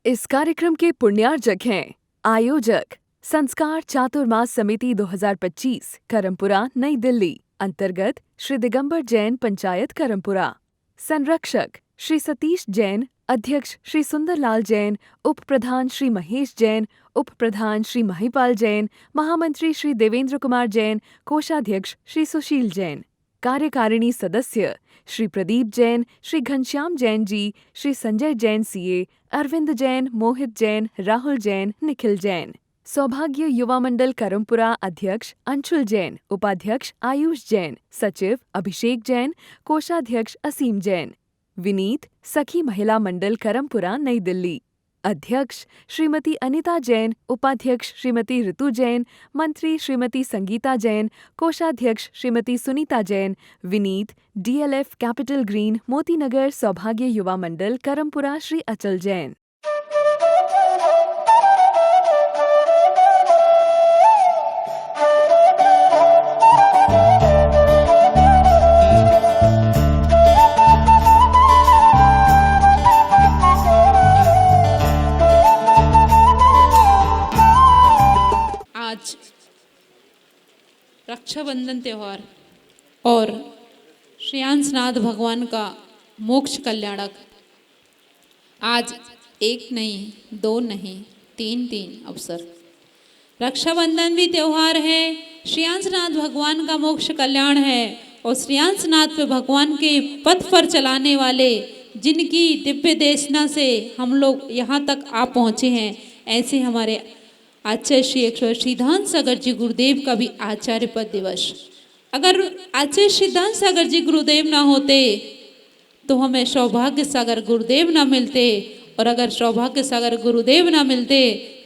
इस कार्यक्रम के पुण्यार्जक हैं आयोजक संस्कार चातुर्मास समिति 2025 करमपुरा नई दिल्ली अंतर्गत श्री दिगंबर जैन पंचायत करमपुरा। संरक्षक श्री सतीश जैन, अध्यक्ष श्री सुंदरलाल जैन, उप प्रधान श्री महेश जैन, उप प्रधान श्री महिपाल जैन, महामंत्री श्री देवेंद्र कुमार जैन, कोषाध्यक्ष श्री सुशील जैन। कार्यकारिणी सदस्य श्री प्रदीप जैन, श्री घनश्याम जैन जी, श्री संजय जैन सीए, अरविंद जैन, मोहित जैन, राहुल जैन, निखिल जैन। सौभाग्य युवा मंडल करमपुरा अध्यक्ष अंशुल जैन, उपाध्यक्ष आयुष जैन, सचिव अभिषेक जैन, कोषाध्यक्ष असीम जैन। विनीत सखी महिला मंडल करमपुरा नई दिल्ली अध्यक्ष श्रीमती अनिता जैन, उपाध्यक्ष श्रीमती ऋतु जैन, मंत्री श्रीमती संगीता जैन, कोषाध्यक्ष Shrimati Sunita Jain. Vineet DLF capital green Motinagar सौभाग्य युवा मंडल करमपुरा श्री अचल जैन। आज रक्षाबंधन त्यौहार और श्रेयांसनाथ भगवान का मोक्ष कल्याणक आज एक नहीं, दो नहीं, तीन अवसर। रक्षाबंधन भी त्यौहार है, श्रेयांसनाथ भगवान का मोक्ष कल्याण है और श्रेयांसनाथ पे भगवान के पथ पर चलाने वाले जिनकी दिव्य देशना से हम लोग यहाँ तक आ पहुँचे हैं, ऐसे हमारे आचार्य श्री अक्षर सिद्धांत सागर जी गुरुदेव का भी आचार्य पद दिवस। अगर आचार्य सिद्धांत सागर जी गुरुदेव ना होते तो हमें सौभाग्य सागर गुरुदेव ना मिलते, और अगर सौभाग्य सागर गुरुदेव ना मिलते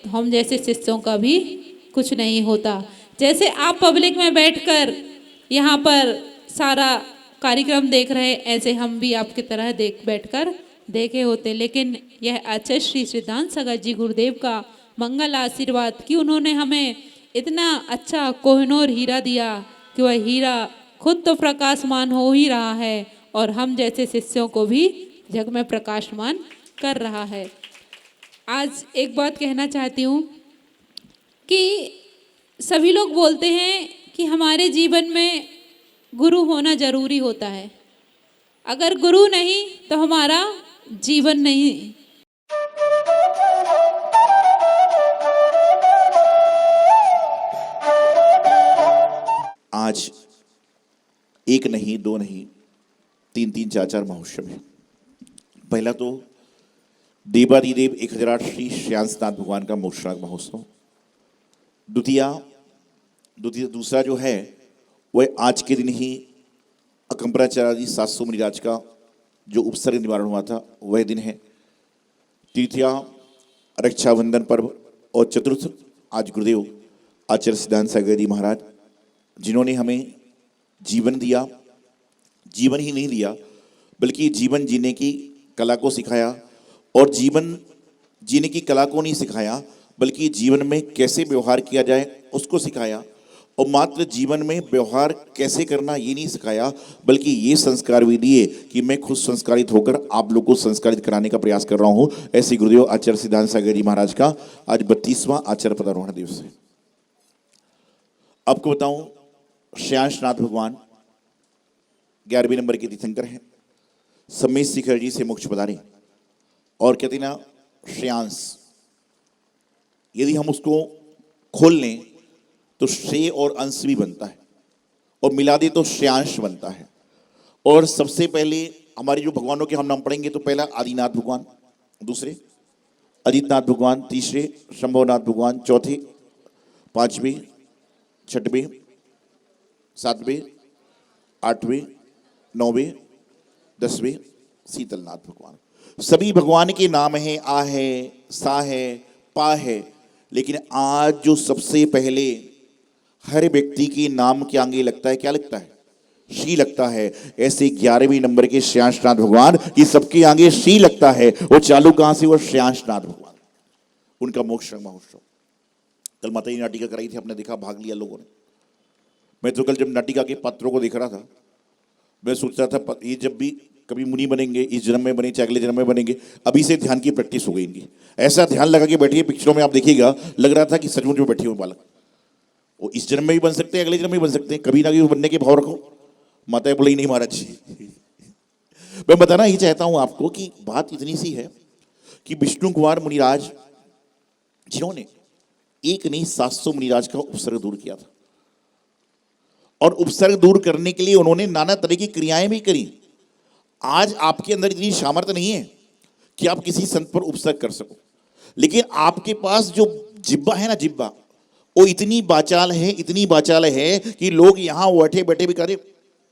तो हम जैसे शिष्यों का भी कुछ नहीं होता। जैसे आप पब्लिक में बैठकर यहाँ पर सारा कार्यक्रम देख रहे, ऐसे हम भी आपकी तरह बैठकर देखे होते। लेकिन यह आचार्य श्री सिद्धांत सागर जी गुरुदेव का मंगल आशीर्वाद कि उन्होंने हमें इतना अच्छा कोहिनूर हीरा दिया कि वह हीरा खुद तो प्रकाशमान हो ही रहा है और हम जैसे शिष्यों को भी जग में प्रकाशमान कर रहा है। आज एक बात कहना चाहती हूँ कि सभी लोग बोलते हैं कि हमारे जीवन में गुरु होना जरूरी होता है, अगर गुरु नहीं तो हमारा जीवन नहीं। आज एक नहीं, दो नहीं, तीन चार महोत्सव है। पहला तो देवादिदेव 1008 श्री श्रेयांसनाथ भगवान का मोक्षराग महोत्सव। दूसरा जो है वह आज के दिन ही अकंपराचार्य 700 मुनिराज का जो उपसर्ग निवारण हुआ था वह दिन है। तृतीया रक्षाबंधन पर्व और चतुर्थ आज गुरुदेव आचार्य सिद्धांत सागर जी महाराज जिन्होंने हमें जीवन दिया, जीवन ही नहीं दिया बल्कि जीवन जीने की कला को सिखाया, और जीवन जीने की कला को नहीं सिखाया बल्कि जीवन में कैसे व्यवहार किया जाए उसको सिखाया, और मात्र जीवन में व्यवहार कैसे करना ये नहीं सिखाया बल्कि ये संस्कार भी दिए कि मैं खुद संस्कारित होकर आप लोग को संस्कारित कराने का प्रयास कर रहा हूँ। ऐसे गुरुदेव आचार्य सिद्धांत सागर जी महाराज का आज 32वां आचार्य पदारोहण दिवस है। आपको बताऊं, श्रेयांसनाथ भगवान 11वें नंबर के तीर्थंकर हैं। समेश शिखर जी से मोक्ष पधारे और कहते ना श्रेयांस, यदि हम उसको खोल लें तो श्रेय और अंश भी बनता है, और मिला दे तो श्रेयांश बनता है। और सबसे पहले हमारे जो भगवानों के हम नाम पढ़ेंगे तो पहला आदिनाथ भगवान, दूसरे अदितनाथ भगवान, तीसरे शंभवनाथ भगवान, चौथे, पांचवें, छठवें, सातवें, आठवें, नौवें, 10वें शीतलनाथ भगवान। सभी भगवान के नाम हैं, आ है, सा है, पा है, लेकिन आज जो सबसे पहले हर व्यक्ति के नाम के आगे लगता है, क्या लगता है? श्री लगता है। ऐसे 11वें नंबर के श्रेयांसनाथ भगवान की सबके आगे श्री लगता है। वो चालू कहां से? वो श्रेयांसनाथ भगवान, उनका मोक्ष महोत्सव। कल माता जी नाटिका कराई थी, आपने देखा, भाग लिया लोगों ने। मैं तो कल जब नाटिका के पात्रों को देख रहा था मैं सोच रहा था ये जब भी कभी मुनि बनेंगे, इस जन्म में बने चाहे अगले जन्म में बनेंगे, अभी से ध्यान की प्रैक्टिस हो गई इनकी। ऐसा ध्यान लगा के बैठी है, पिक्चरों में आप देखिएगा, लग रहा था कि सचमुच में बैठी हो बालक। वो इस जन्म में भी बन सकते हैं, अगले जन्म में भी बन सकते हैं, कभी ना कभी बनने के भाव रखो। माता बोले नहीं महाराज जी। मैं बताना ही चाहता हूं आपको कि बात इतनी सी है कि विष्णु कुमार मुनिराज, जिन्होंने एक नहीं 700 मुनिराज का उपसर्ग दूर किया था, और उपसर्ग दूर करने के लिए उन्होंने नाना तरह की क्रियाएं भी करी। आज आपके अंदर इतनी सामर्थ्य नहीं है कि आप किसी संत पर उपसर्ग कर सको, लेकिन आपके पास जो जिब्बा है ना, जिब्बा, वो इतनी बाचाल है, इतनी बाचाल है कि लोग यहां बैठे बैठे भी करे,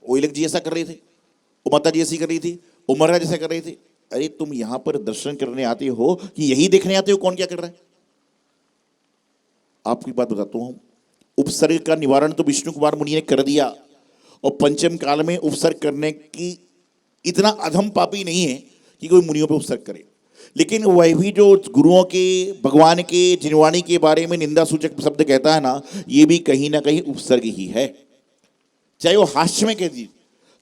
ओइलक जी ऐसा कर रहे थे, वो माता जी ऐसी कर रही थी, वो महाराज ऐसा कर रहे थे। अरे तुम यहां पर दर्शन करने आते हो कि यही देखने आते हो कौन क्या कर रहा है? आपकी बात बताता हूं, उपसर्ग का निवारण तो विष्णु कुमार मुनि ने कर दिया, और पंचम काल में उपसर्ग करने की इतना अधम पापी नहीं है कि कोई मुनियों पे उपसर्ग करे। लेकिन वह भी जो गुरुओं के, भगवान के, जिनवाणी के बारे में निंदा सूचक शब्द कहता है ना, ये भी कहीं ना कहीं उपसर्ग ही है। चाहे वो हास्य में कह दीजिए,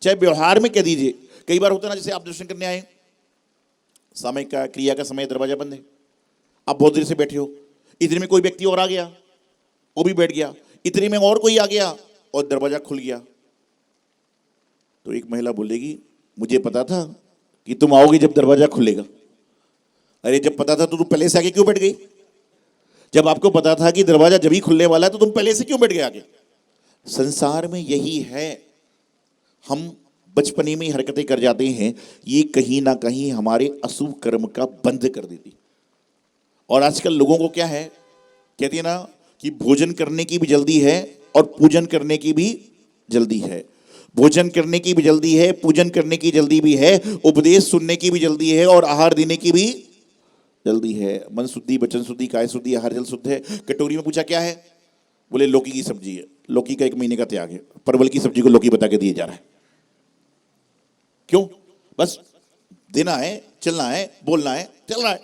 चाहे व्यवहार में कह दीजिए। कई बार होता है ना, जैसे आप दर्शन करने आए, समय का, क्रिया का समय, दरवाजा बंद है, आप बहुत देर से बैठे हो, इतने में कोई व्यक्ति और आ गया, वो भी बैठ गया, इतने में और कोई आ गया और दरवाजा खुल गया। तो एक महिला बोलेगी, मुझे पता था कि तुम आओगे जब दरवाजा खुलेगा। अरे जब पता था तो तुम पहले से आगे क्यों बैठ गई? जब आपको पता था कि दरवाजा जब ही खुलने वाला है तो तुम पहले से क्यों बैठ गए आगे? संसार में यही है, हम बचपने में हरकतें कर जाते हैं, ये कहीं ना कहीं हमारे अशुभ कर्म का बंध कर देती। और आजकल लोगों को क्या है, कहती है ना कि भोजन करने की भी जल्दी है और पूजन करने की भी जल्दी है। भोजन करने की भी जल्दी है, पूजन करने की जल्दी भी है, उपदेश सुनने की भी जल्दी है, और आहार देने की भी जल्दी है। मन शुद्धि, वचन शुद्धि, काय शुद्धि, आहार जल शुद्ध है। कटोरी में पूछा क्या है? बोले लौकी की सब्जी है। लौकी का 1 महीने का त्याग है, परवल की सब्जी को लौकी बता के दिए जा रहा है। क्यों? बस देना है, चलना है, बोलना है, चल रहा है।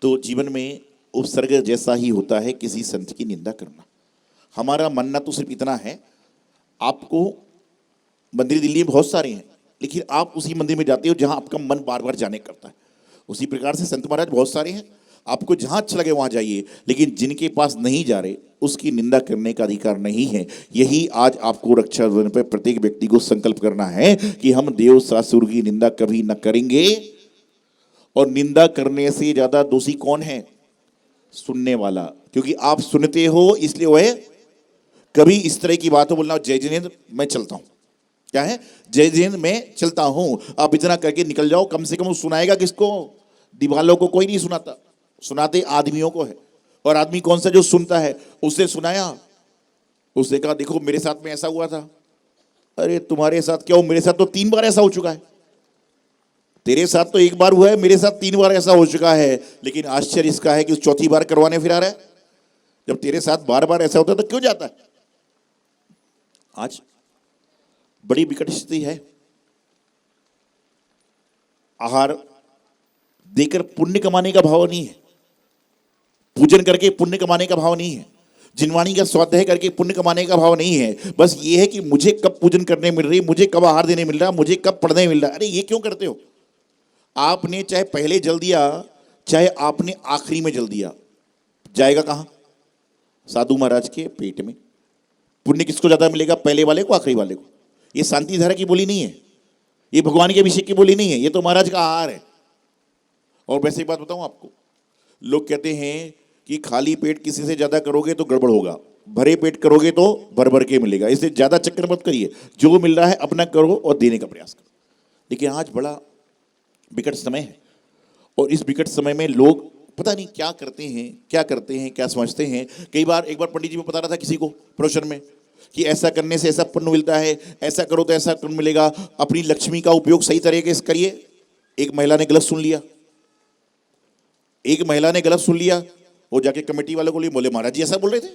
तो जीवन में उपसर्ग जैसा ही होता है किसी संत की निंदा करना। हमारा मानना तो सिर्फ इतना है, आपको मंदिर दिल्ली में बहुत सारे हैं, लेकिन आप उसी मंदिर में जाते हो जहां आपका मन बार बार जाने करता है। उसी प्रकार से संत महाराज बहुत सारे हैं, आपको जहां अच्छा लगे वहां जाइए, लेकिन जिनके पास नहीं जा रहे उसकी निंदा करने का अधिकार नहीं है। यही आज आपको रक्षाबंधन पर प्रत्येक व्यक्ति को संकल्प करना है कि हम देव सासुर की निंदा कभी न करेंगे। और निंदा करने से ज्यादा दोषी कौन है? सुनने वाला, क्योंकि आप सुनते हो इसलिए वह कभी इस तरह की बातों बोलना, जय जिनेंद्र मैं चलता हूं, क्या है जय जिनेंद्र मैं चलता हूं, आप इतना करके निकल जाओ। कम से कम वो सुनाएगा किसको? दीवालों को कोई नहीं सुनाता, सुनाते आदमियों को है। और आदमी कौन सा? जो सुनता है। उससे सुनाया, उसने कहा देखो मेरे साथ में ऐसा हुआ था। अरे तुम्हारे साथ क्या हो? मेरे साथ तो 3 बार ऐसा हो चुका है। तेरे साथ तो 1 बार हुआ है, मेरे साथ 3 बार ऐसा हो चुका है। लेकिन आश्चर्य इसका है कि उस चौथी बार करवाने फिर आ रहा है। जब तेरे साथ बार बार ऐसा होता है तो क्यों जाता है? आज बड़ी विकट स्थिति है। आहार देकर पुण्य कमाने का भाव नहीं है, पूजन करके पुण्य कमाने का भाव नहीं है, जिनवाणी का स्वाध्याय करके पुण्य कमाने का भाव नहीं है। बस ये है कि मुझे कब पूजन करने मिल रही, मुझे कब आहार देने मिल रहा, मुझे कब पढ़ने मिल रहा। अरे ये क्यों करते हो? आपने चाहे पहले जल दिया, चाहे आपने आखिरी में जल दिया, जाएगा कहां? साधु महाराज के पेट में। पुण्य किसको ज्यादा मिलेगा? पहले वाले को, आखिरी वाले को। ये शांति धारा की बोली नहीं है, ये भगवान के अभिषेक की बोली नहीं है, ये तो महाराज का आहार है। और वैसे एक बात बताऊं आपको, लोग कहते हैं कि खाली पेट किसी से ज्यादा करोगे तो गड़बड़ होगा, भरे पेट करोगे तो भर भर के मिलेगा। इसलिए ज्यादा चक्कर मत करिए, जो मिल रहा है अपना करो और देने का प्रयास करो। लेकिन आज बड़ा विकट समय है, और इस विकट समय में लोग पता नहीं क्या करते हैं, क्या समझते हैं। कई बार, एक बार पंडित जी को बता रहा था किसी को प्रवचन में कि ऐसा करने से ऐसा पुण्य मिलता है, ऐसा करो तो ऐसा पुण्य मिलेगा, अपनी लक्ष्मी का उपयोग सही तरीके से करिए। एक महिला ने गलत सुन लिया, वो जाके कमेटी वाले को लिए, बोले महाराज जी ऐसा बोल रहे थे।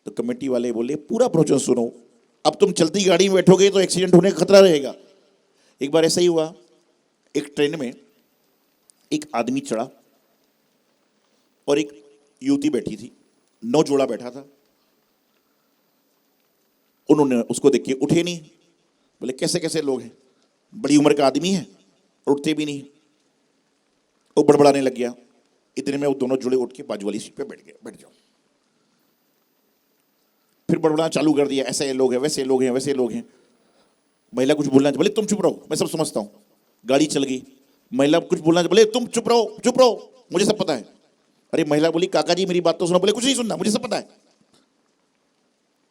तो कमेटी वाले बोले पूरा प्रवचन सुनो, अब तुम चलती गाड़ी में बैठोगे तो एक्सीडेंट होने का खतरा रहेगा। एक बार ऐसा ही हुआ, एक ट्रेन में एक आदमी चढ़ा और एक युवती बैठी थी, 9 जोड़ा बैठा था। उन्होंने उसको देख के उठे नहीं, बोले कैसे कैसे लोग हैं, बड़ी उम्र का आदमी है और उठते भी नहीं। वो बड़बड़ाने लग गया। इतने में वो दोनों जुड़े उठ के बाजू वाली सीट पे बैठ गए, बैठ जाओ। फिर बड़बड़ाना चालू कर दिया, ऐसे लोग हैं, वैसे लोग हैं, वैसे लोग हैं। महिला कुछ बोलना, बोले तुम चुप रहो, मैं सब समझता हूँ। गाड़ी चल गई। महिला कुछ बोलना, बोले तुम चुप रहो, चुप रहो, मुझे सब पता है। अरे महिला बोली काका जी मेरी बात तो सुनो। बोले कुछ नहीं सुनना, मुझे सब पता है।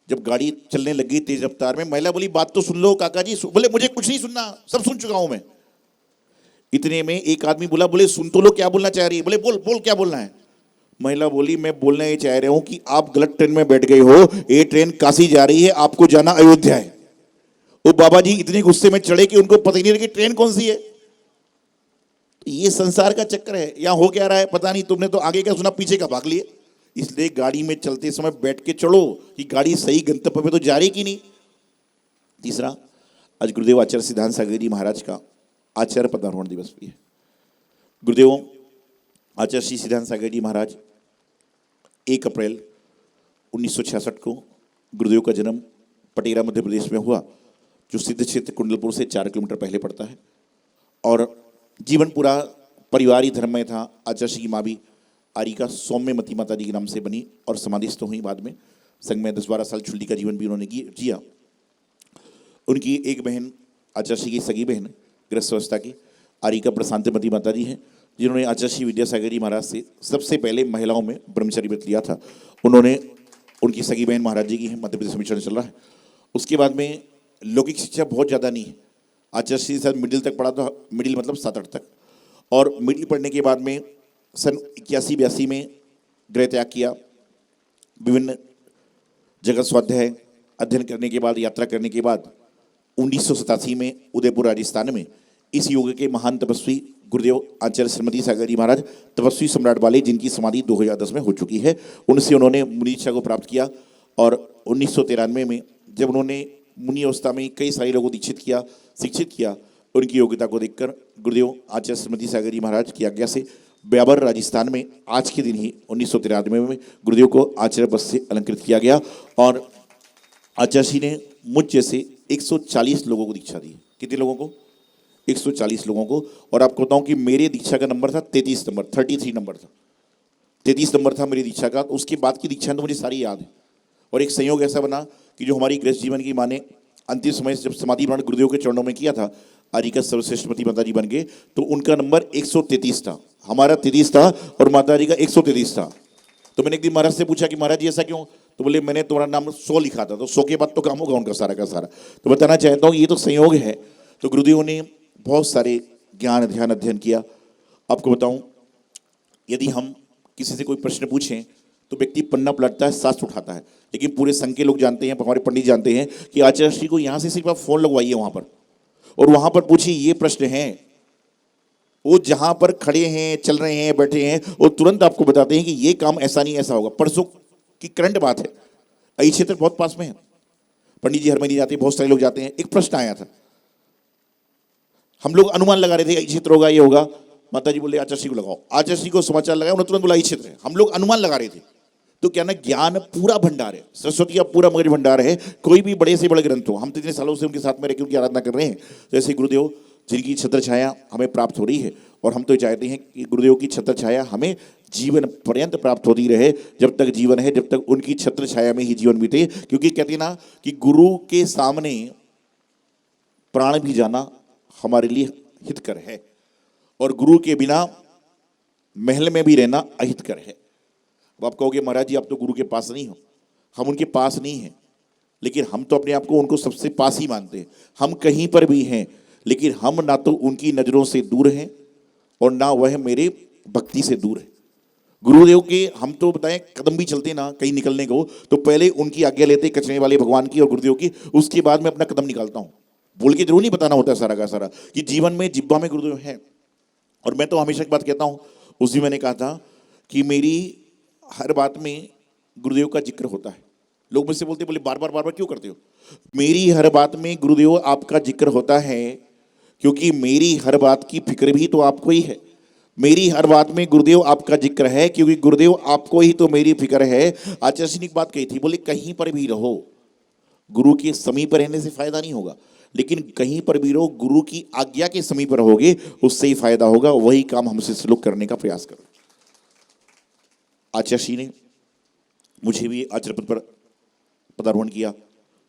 जब गाड़ी चलने लगी तेज रफ्तार में, महिला बोली बात तो सुन लो काका जी। बोले मुझे कुछ नहीं सुनना, सब सुन चुका हूं मैं। इतने में एक आदमी बोला, बोले सुन तो लो क्या बोलना चाह रही है। बोले बोल बोल क्या बोलना है। महिला बोली मैं बोलना ये चाह रहा हूं कि आप गलत ट्रेन में बैठ गए हो, ये ट्रेन काशी जा रही है, आपको जाना अयोध्या है। वो बाबा जी इतने गुस्से में चढ़े कि उनको पता ही नहीं रहा कि ट्रेन कौन सी है। ये संसार का चक्कर है, यहां हो क्या रहा है पता नहीं। तुमने तो आगे का सुना, पीछे का भाग लिए। इसलिए गाड़ी में चलते समय बैठ के चढ़ो कि गाड़ी सही गंतव्य पे तो जा रही कि नहीं। तीसरा, आज गुरुदेव आचार्य सिद्धांत सागर जी महाराज का आचार्य पदारोहण दिवस भी है। गुरुदेव आचार्य श्री सिद्धांत सागर जी महाराज 1 अप्रैल 1966 को गुरुदेव का जन्म पटेरा मध्य प्रदेश में हुआ, जो सिद्ध क्षेत्र कुंडलपुर से 4 किलोमीटर पहले पड़ता है। और जीवन पूरा परिवार ही धर्म में था। आचार्य श्री की माँ भी आरिका सौम्यमती माता जी के नाम से बनी और समाधिस्थ हुई। बाद में संघ में 10-12 साल छुट्टी का जीवन भी उन्होंने जिया। उनकी एक बहन आचार्य श्री की सगी बहन गृहस्थवस्था की आरिका प्रशांतमती माता जी हैं, जिन्होंने आचार्य श्री विद्यासागर जी महाराज से सबसे पहले महिलाओं में ब्रह्मचर्य व्रत लिया था। उन्होंने उनकी सगी बहन महाराज जी की है, मध्य प्रदेश मिशन चल रहा है। उसके बाद में लौकिक शिक्षा बहुत ज़्यादा नहीं है। आचार्य श्री साथ मिडिल तक पढ़ा था, मिडिल मतलब 7-8 तक। और मिडिल पढ़ने के बाद में सन 81-82 में गृह त्याग किया। विभिन्न जगह स्वाध्याय अध्ययन करने के बाद, यात्रा करने के बाद 1987 में उदयपुर राजस्थान में इस युग के महान तपस्वी गुरुदेव आचार्य श्रीमती सागर जी महाराज, तपस्वी सम्राट वाले, जिनकी समाधि 2010 में हो चुकी है, उनसे उन्होंने मुनि दीक्षा को प्राप्त किया। और 1993 में जब उन्होंने मुनि अवस्था में कई सारे लोगों को दीक्षित किया, शिक्षित किया, उनकी योग्यता को देखकर गुरुदेव आचार्य श्रीमती सागर जी महाराज की आज्ञा से ब्यावर राजस्थान में आज के दिन ही 1993 में गुरुदेव को आचार्य पद से अलंकृत किया गया। और आचार्य श्री ने मुझ जैसे 140 लोगों को दीक्षा दी। कितने लोगों को? 140 लोगों को। और आपको बताऊं कि मेरे दीक्षा का नंबर था 33 नंबर, 33 नंबर था, 33 नंबर था मेरी दीक्षा का। उसके बाद की दीक्षा तो मुझे सारी याद है। और एक संयोग ऐसा बना कि जो हमारी गृहस्थ जीवन की माँ ने अंतिम समय जब समाधि ग्रहण गुरुदेव के चरणों में किया था, आरिका सर्वश्रेष्ठमती माता जी बन गए, तो उनका नंबर 133 था, हमारा 33 था और माता जी का 133 था। तो मैंने एक दिन महाराज से पूछा कि महाराज जी ऐसा क्यों? तो बोले मैंने तुम्हारा नाम 100 लिखा था, तो 100 के बाद तो काम होगा उनका सारा का सारा। तो बताना चाहता हूँ ये तो संयोग है। तो गुरुदेव ने बहुत सारे ज्ञान ध्यान अध्ययन किया। आपको बताऊं, यदि हम किसी से कोई प्रश्न पूछें तो व्यक्ति पन्ना पलटता है, साथ उठाता है, लेकिन पूरे संघ के लोग जानते हैं, हमारे पंडित जानते हैं कि आचार्य श्री को यहाँ से सिर्फ आप फोन लगवाइए वहाँ पर और वहाँ पर पूछिए ये प्रश्न है। वो जहाँ पर खड़े हैं, चल रहे हैं, बैठे हैं, वो तुरंत आपको बताते हैं कि ये काम ऐसा नहीं ऐसा होगा। परसों की करंट बात है, अई क्षेत्र बहुत पास में है, पंडित जी हर महीने जाते हैं, बहुत सारे लोग जाते हैं। एक प्रश्न आया था, हम लोग अनुमान लगा रहे थे अई क्षेत्र होगा, ये होगा। माता जी बोले आचार्य श्री को लगाओ। आचार्य श्री को समाचार लगाया, उन्होंने तुरंत बोला अई क्षेत्र है। हम लोग अनुमान लगा रहे थे। तो क्या ना, ज्ञान पूरा भंडार है, सरस्वती का पूरा मगज भंडार है। कोई भी बड़े से बड़े ग्रंथ हो, हम तो इतने सालों से उनके साथ में रहकर उनकी आराधना कर रहे हैं। जैसे गुरुदेव जिनकी छत्र छाया हमें प्राप्त हो रही है, और हम तो चाहते हैं कि गुरुदेव की छत्र छाया हमें जीवन पर्यंत प्राप्त होती रहे। जब तक जीवन है, जब तक उनकी छत्र छाया में ही जीवन बीते। क्योंकि कहते ना कि गुरु के सामने प्राण भी जाना हमारे लिए हितकर है, और गुरु के बिना महल में भी रहना अहितकर है। अब आप कहोगे महाराज जी आप तो गुरु के पास नहीं हो। हम उनके पास नहीं हैं, लेकिन हम तो अपने आप को उनको सबसे पास ही मानते हैं। हम कहीं पर भी हैं, लेकिन हम ना तो उनकी नज़रों से दूर हैं और ना वह मेरे भक्ति से दूर है। गुरुदेव के हम तो बताएं कदम भी चलते ना कहीं निकलने को, तो पहले उनकी आज्ञा लेते कचरे वाले भगवान की और गुरुदेव की, उसके बाद में अपना कदम निकालता हूँ। बोल के जरूर नहीं बताना होता सारा का सारा कि जीवन में जिब्बा में गुरुदेव है। और मैं तो हमेशा की बात कहता हूँ, उस दिन मैंने कहा था कि मेरी हर बात में गुरुदेव का जिक्र होता है। लोग मुझसे बोलते बोले बार बार क्यों करते हो? मेरी हर बात में गुरुदेव आपका जिक्र होता है, क्योंकि मेरी हर बात की फिक्र भी तो आपको ही है। मेरी हर बात में गुरुदेव आपका जिक्र है, क्योंकि गुरुदेव आपको ही तो मेरी फिक्र है। आचार्य जी ने एक बात कही थी, बोले कहीं पर भी रहो, गुरु के समीप रहने से फायदा नहीं होगा। लेकिन कहीं पर भी रहो, गुरु की आज्ञा के समीप रहोगे, उससे ही फायदा होगा। वही काम हमसे श्लोक करने का प्रयास करो। आचार्य श्री ने मुझे भी आचार्य पद पर पदारोहण किया,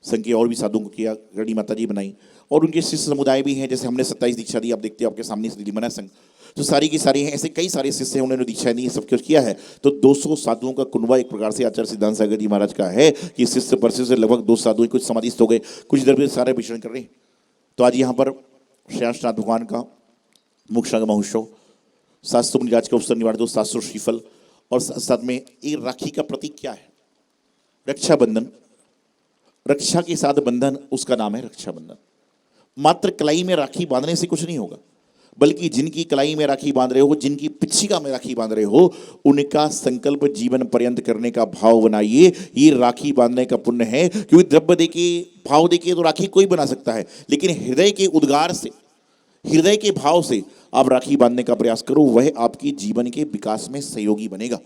संघ के और भी साधुओं को किया, गणी माता जी बनाई, और उनके शिष्य समुदाय भी हैं। जैसे हमने 27 दीक्षा दी, आप देखते हो आपके सामने से दिल्ली मना संघ, तो सारी की सारी हैं। ऐसे कई सारे शिष्य हैं, उन्होंने दीक्षा दी, सब कुछ किया है। तो 200 साधुओं का कुनबा एक प्रकार से आचार्य सिद्धांत सागर जी महाराज का है कि शिष्य परिषद से लगभग 2 साधु, कुछ समाधिस्थ हो गए, कुछ इधर भी सारे विचरण कर रहे हैं। तो आज यहाँ पर श्रेयांशनाथ भगवान का मोक्षांग महोत्सव, शास्त्र मुनिराज का अवसर निवार दो, शास्त्र श्रीफल, और साथ में ये राखी का प्रतीक क्या है? रक्षाबंधन। रक्षा के साथ बंधन, उसका नाम है रक्षाबंधन। मात्र कलाई में राखी बांधने से कुछ नहीं होगा, बल्कि जिनकी कलाई में राखी बांध रहे हो, जिनकी पिछिका में राखी बांध रहे हो, उनका संकल्प जीवन पर्यंत करने का भाव बनाइए। ये राखी बांधने का पुण्य है, क्योंकि द्रव्य देके, भाव देके तो राखी कोई बना सकता है, लेकिन हृदय के उद्गार से, हृदय के भाव से आप राखी बांधने का प्रयास करो, वह आपकी जीवन के विकास में सहयोगी बनेगा।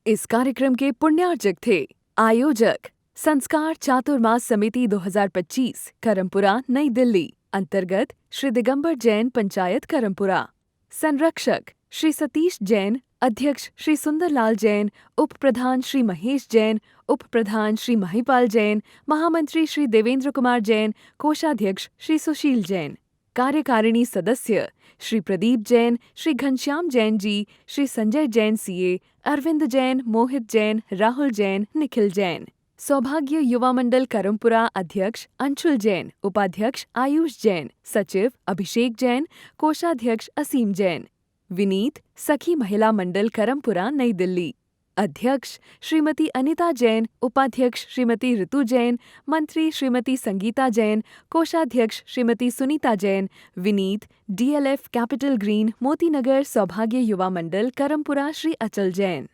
इस कार्यक्रम के पुण्यार्जक थे आयोजक संस्कार चातुर्मास समिति 2025 करमपुरा नई दिल्ली, अंतर्गत श्री दिगंबर जैन पंचायत करमपुरा। संरक्षक श्री सतीश जैन, अध्यक्ष श्री सुंदरलाल जैन, उप प्रधान श्री महेश जैन, उप प्रधान श्री महिपाल जैन, महामंत्री श्री देवेंद्र कुमार जैन, कोषाध्यक्ष श्री सुशील जैन। कार्यकारिणी सदस्य श्री प्रदीप जैन, श्री घनश्याम जैन जी, श्री संजय जैन सीए, अरविंद जैन, मोहित जैन, राहुल जैन, निखिल जैन। सौभाग्य युवा मंडल करमपुरा अध्यक्ष अंशुल जैन, उपाध्यक्ष आयुष जैन, सचिव अभिषेक जैन, कोषाध्यक्ष असीम जैन। विनीत सखी महिला मंडल करमपुरा नई दिल्ली, अध्यक्ष श्रीमती अनिता जैन, उपाध्यक्ष श्रीमती ऋतु जैन, मंत्री श्रीमती संगीता जैन, कोषाध्यक्ष Shrimati Sunita Jain. Vineet DLF capital green Motinagar सौभाग्य युवा मंडल करमपुरा श्री अचल जैन।